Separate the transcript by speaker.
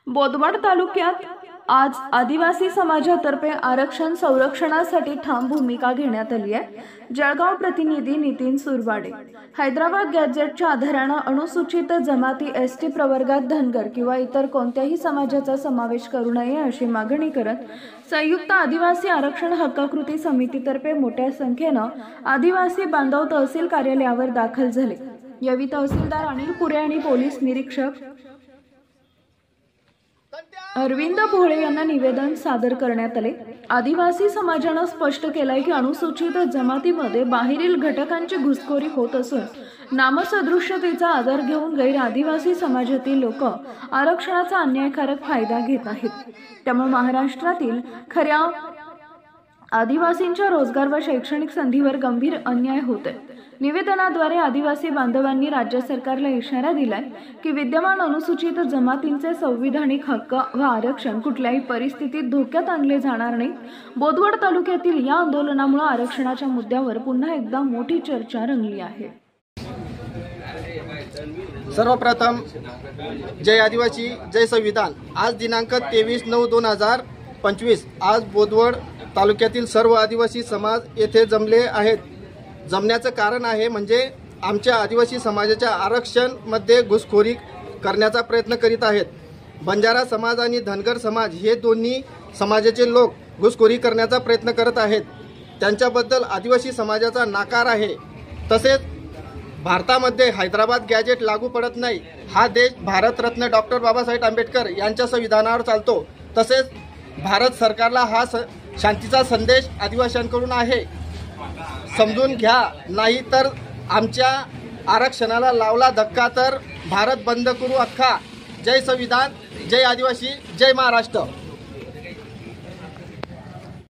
Speaker 1: बोदवड तालुक्यात आज आदिवासी समाजातर्फे आरक्षण संरक्षणासाठी ठाम भूमिका घेण्यात आली आहे। जळगाव प्रतिनिधी नितीन सुरवाडे। हैदराबाद गॅजेटच्या आधाराने अनुसूचित जमाती एसटी प्रवर्गात धनगर किंवा इतर कोणत्याही समाजाचा समावेश करू नये अशी मागणी करत संयुक्त आदिवासी आरक्षण हक्क कृती समितीतर्फे मोठ्या संख्येने आदिवासी बांधव तहसील कार्यालयावर दाखल झाले। यावेळी तहसीलदार अनिल पुरे आणि पोलीस निरीक्षक अरविंद भोळे यांना निवेदन सादर करण्यात आले। आदिवासी समाजाने स्पष्ट केले की अनुसूचित जमातीमध्ये बाहेरील घटकांची घुसखोरी होत असून नामसदृश्यतेचा आधार घेऊन गैर आदिवासी समाजातील लोक आरक्षणाचा अन्यायकारक फायदा घेत आहेत। त्यामुळे महाराष्ट्रातील खऱ्या आदिवासींच्या रोजगार व शैक्षणिक संधीवर गंभीर अन्याय होत आहे। निवेदनाद्वारे आदिवासी बांधवांनी राज्य सरकारला इशारा दिलाय की विद्यमान अनुसूचित जमातींचे संविधानिक हक्क व आरक्षण कुठल्याही परिस्थितीत धोक्यात आणले जाणार नाही। बोदवड तालुक्यातील या आंदोलनामुळे आरक्षणाच्या मुद्द्यावर पुन्हा एकदा मोठी चर्चा रंगली आहे।
Speaker 2: सर्वप्रथम जय आदिवासी जय संविधान। आज दिनांक 23/9/2025 आज बोदवड तालुक्यातील सर्व आदिवासी समाज येथे जमले आहेत। जमण्याचं कारण आहे म्हणजे आमच्या आदिवासी समाजाच्या आरक्षण मध्ये घुसखोरी करण्याचा प्रयत्न करीत आहेत। बंजारा समाज आणि धनगर समाज हे दोन्ही समाजाचे लोक घुसखोरी करण्याचा प्रयत्न करत आहेत। त्यांच्याबद्दल आदिवासी समाजाचा नाकार आहे। तसेच भारतामध्ये हैदराबाद गॅजेट लागू पडत नाही। हा देश भारतरत्न डॉक्टर बाबासाहेब आंबेडकर यांच्या संविधानावर चालतो। तसेच भारत सरकारला हा शांतीचा संदेश आदिवासींकडून आहे, समजून घ्या, नाही तर आमच्या आरक्षणाला लावला धक्का तर भारत बंद करू अख्खा। जय संविधान, जय आदिवासी, जय महाराष्ट्र।